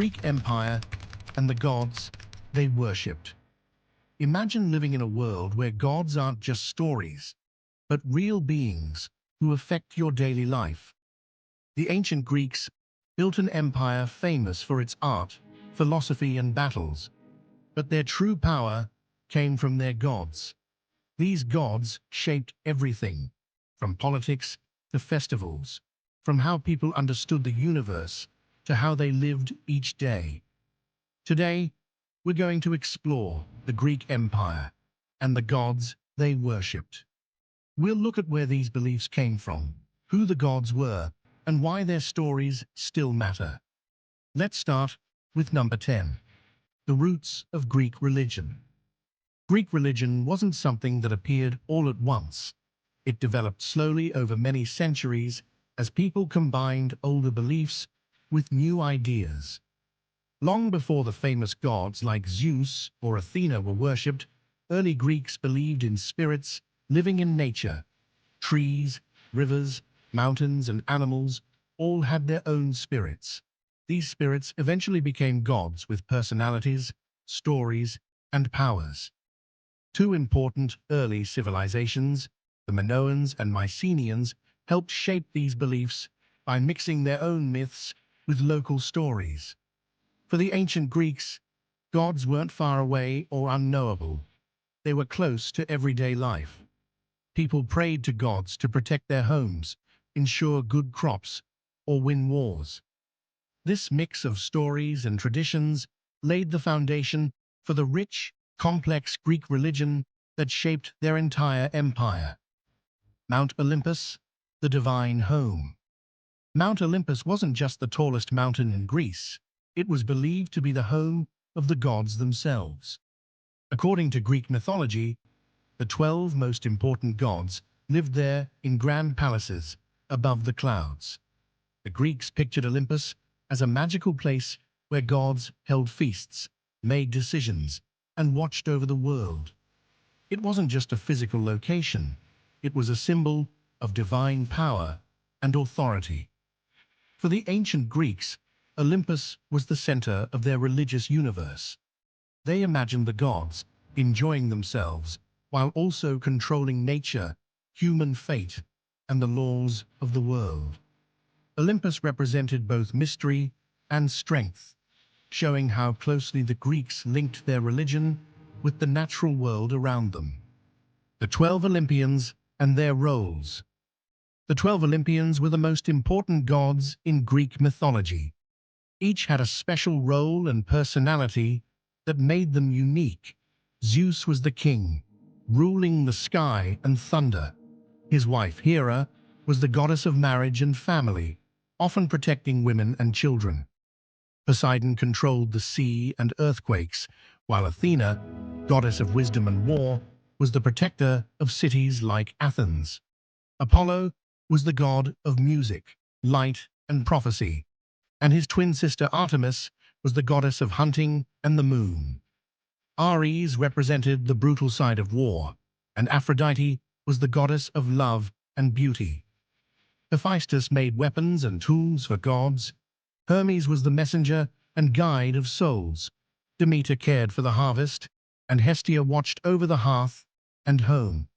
Greek Empire and the gods they worshipped. Imagine living in a world where gods aren't just stories, but real beings who affect your daily life. The ancient Greeks built an empire famous for its art, philosophy, and battles, but their true power came from their gods. These gods shaped everything, from politics to festivals, from how people understood the universe to how they lived each day. Today, we're going to explore the Greek Empire and the gods they worshipped. We'll look at where these beliefs came from, who the gods were, and why their stories still matter. Let's start with number 10. The roots of Greek religion. Greek religion wasn't something that appeared all at once. It developed slowly over many centuries as people combined older beliefs with new ideas. Long before the famous gods like Zeus or Athena were worshipped, early Greeks believed in spirits living in nature. Trees, rivers, mountains, and animals all had their own spirits. These spirits eventually became gods with personalities, stories, and powers. Two important early civilizations, the Minoans and Mycenaeans, helped shape these beliefs by mixing their own myths with local stories. For the ancient Greeks, gods weren't far away or unknowable. They were close to everyday life. People prayed to gods to protect their homes, ensure good crops, or win wars. This mix of stories and traditions laid the foundation for the rich, complex Greek religion that shaped their entire empire. Mount Olympus, the divine home. Mount Olympus wasn't just the tallest mountain in Greece. It was believed to be the home of the gods themselves. According to Greek mythology, the 12 most important gods lived there in grand palaces above the clouds. The Greeks pictured Olympus as a magical place where gods held feasts, made decisions, and watched over the world. It wasn't just a physical location, it was a symbol of divine power and authority. For the ancient Greeks, Olympus was the center of their religious universe. They imagined the gods enjoying themselves while also controlling nature, human fate, and the laws of the world. Olympus represented both mystery and strength, showing how closely the Greeks linked their religion with the natural world around them. The 12 Olympians and their roles. The 12 Olympians were the most important gods in Greek mythology. Each had a special role and personality that made them unique. Zeus was the king, ruling the sky and thunder. His wife Hera was the goddess of marriage and family, often protecting women and children. Poseidon controlled the sea and earthquakes, while Athena, goddess of wisdom and war, was the protector of cities like Athens. Apollo was the god of music, light, and prophecy, and his twin sister Artemis was the goddess of hunting and the moon. Ares represented the brutal side of war, and Aphrodite was the goddess of love and beauty. Hephaestus made weapons and tools for gods. Hermes was the messenger and guide of souls. Demeter cared for the harvest, and Hestia watched over the hearth and home.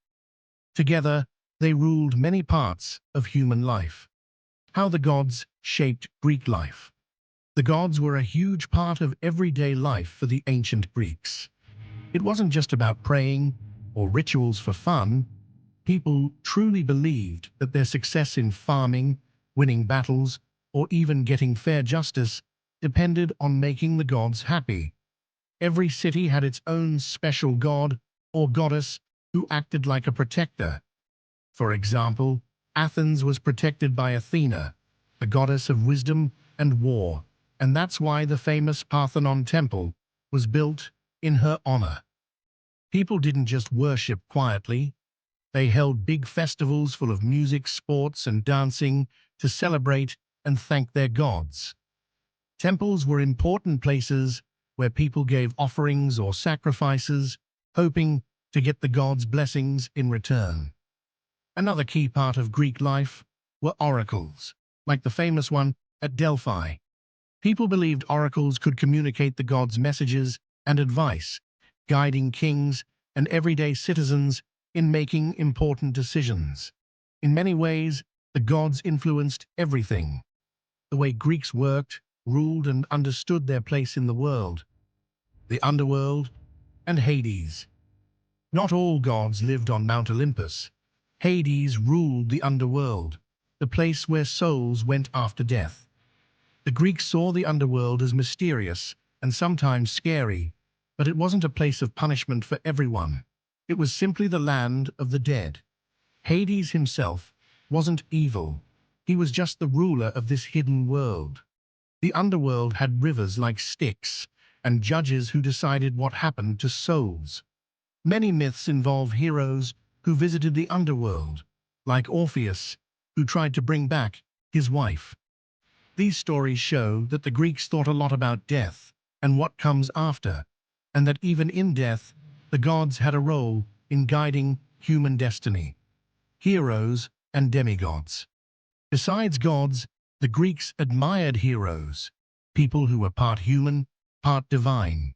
Together, they ruled many parts of human life. How the gods shaped Greek life. The gods were a huge part of everyday life for the ancient Greeks. It wasn't just about praying or rituals for fun. People truly believed that their success in farming, winning battles, or even getting fair justice depended on making the gods happy. Every city had its own special god or goddess who acted like a protector. For example, Athens was protected by Athena, the goddess of wisdom and war, and that's why the famous Parthenon temple was built in her honor. People didn't just worship quietly. They held big festivals full of music, sports, and dancing to celebrate and thank their gods. Temples were important places where people gave offerings or sacrifices, hoping to get the gods' blessings in return. Another key part of Greek life were oracles, like the famous one at Delphi. People believed oracles could communicate the gods' messages and advice, guiding kings and everyday citizens in making important decisions. In many ways, the gods influenced everything: the way Greeks worked, ruled, and understood their place in the world. The underworld and Hades. Not all gods lived on Mount Olympus. Hades ruled the underworld, the place where souls went after death. The Greeks saw the underworld as mysterious and sometimes scary, but it wasn't a place of punishment for everyone. It was simply the land of the dead. Hades himself wasn't evil. He was just the ruler of this hidden world. The underworld had rivers like Styx and judges who decided what happened to souls. Many myths involve heroes who visited the underworld, like Orpheus, who tried to bring back his wife. These stories show that the Greeks thought a lot about death and what comes after, and that even in death, the gods had a role in guiding human destiny. Heroes and demigods. Besides gods, the Greeks admired heroes, people who were part human, part divine.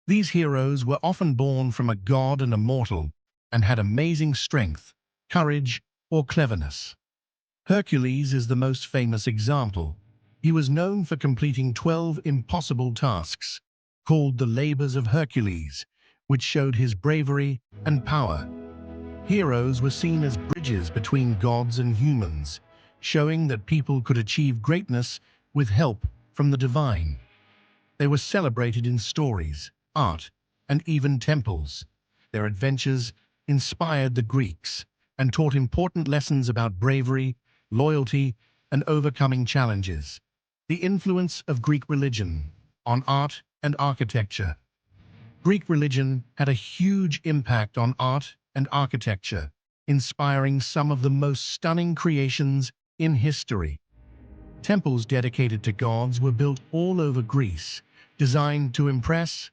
These heroes were often born from a god and a mortal, and had amazing strength, courage, or cleverness. Hercules is the most famous example. He was known for completing 12 impossible tasks, called the Labors of Hercules, which showed his bravery and power. Heroes were seen as bridges between gods and humans, showing that people could achieve greatness with help from the divine. They were celebrated in stories, art, and even temples. Their adventures inspired the Greeks and taught important lessons about bravery, loyalty, and overcoming challenges. The influence of Greek religion on art and architecture. Greek religion had a huge impact on art and architecture, inspiring some of the most stunning creations in history. Temples dedicated to gods were built all over Greece, designed to impress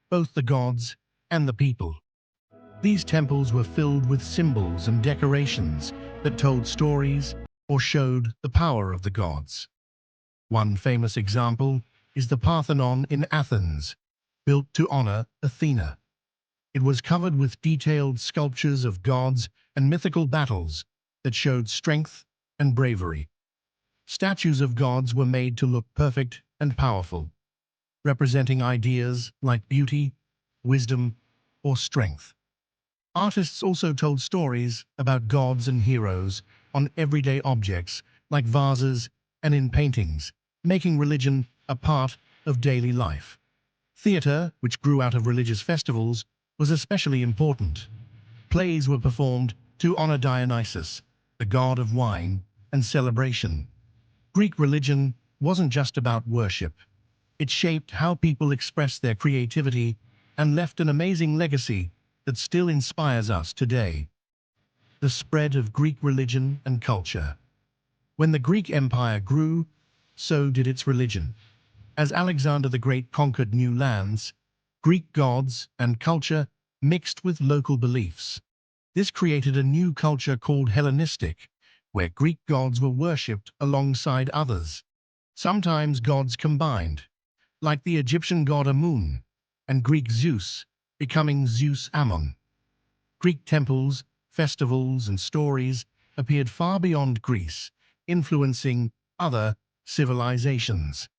both the gods and the people. These temples were filled with symbols and decorations that told stories or showed the power of the gods. One famous example is the Parthenon in Athens, built to honor Athena. It was covered with detailed sculptures of gods and mythical battles that showed strength and bravery. Statues of gods were made to look perfect and powerful, representing ideas like beauty, wisdom, or strength. Artists also told stories about gods and heroes on everyday objects like vases and in paintings, making religion a part of daily life. Theatre, which grew out of religious festivals, was especially important. Plays were performed to honor Dionysus, the god of wine and celebration. Greek religion wasn't just about worship. It shaped how people expressed their creativity and left an amazing legacy that still inspires us today. The spread of Greek religion and culture. When the Greek Empire grew, so did its religion. As Alexander the Great conquered new lands, Greek gods and culture mixed with local beliefs. This created a new culture called Hellenistic, where Greek gods were worshipped alongside others. Sometimes gods combined, like the Egyptian god Amun and Greek Zeus, becoming Zeus Ammon. Greek temples, festivals, and stories appeared far beyond Greece, influencing other civilizations.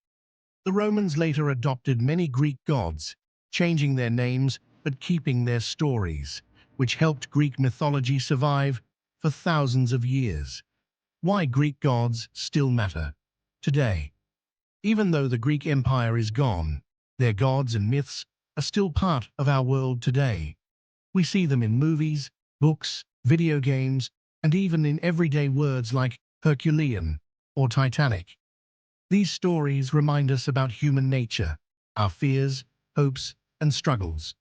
The Romans later adopted many Greek gods, changing their names but keeping their stories, which helped Greek mythology survive for thousands of years. Why Greek gods still matter today. Even though the Greek Empire is gone, their gods and myths are still part of our world today. We see them in movies, books, video games, and even in everyday words like Herculean or Titanic. These stories remind us about human nature, our fears, hopes, and struggles.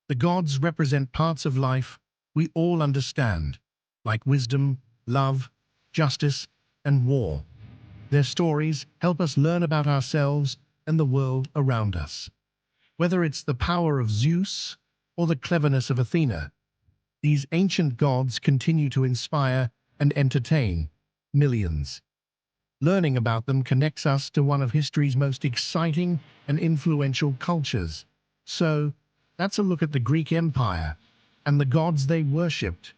The gods represent parts of life we all understand, like wisdom, love, justice, and war. Their stories help us learn about ourselves and the world around us. Whether it's the power of Zeus or the cleverness of Athena, these ancient gods continue to inspire and entertain millions. Learning about them connects us to one of history's most exciting and influential cultures. So, that's a look at the Greek Empire and the gods they worshipped,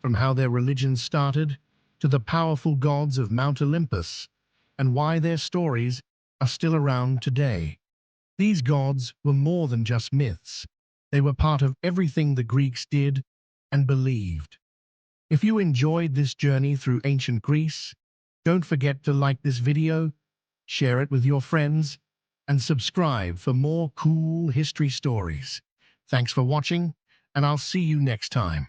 from how their religion started to the powerful gods of Mount Olympus, and why their stories are still around today. These gods were more than just myths. They were part of everything the Greeks did and believed. If you enjoyed this journey through ancient Greece, don't forget to like this video, share it with your friends, and subscribe for more cool history stories. Thanks for watching, and I'll see you next time.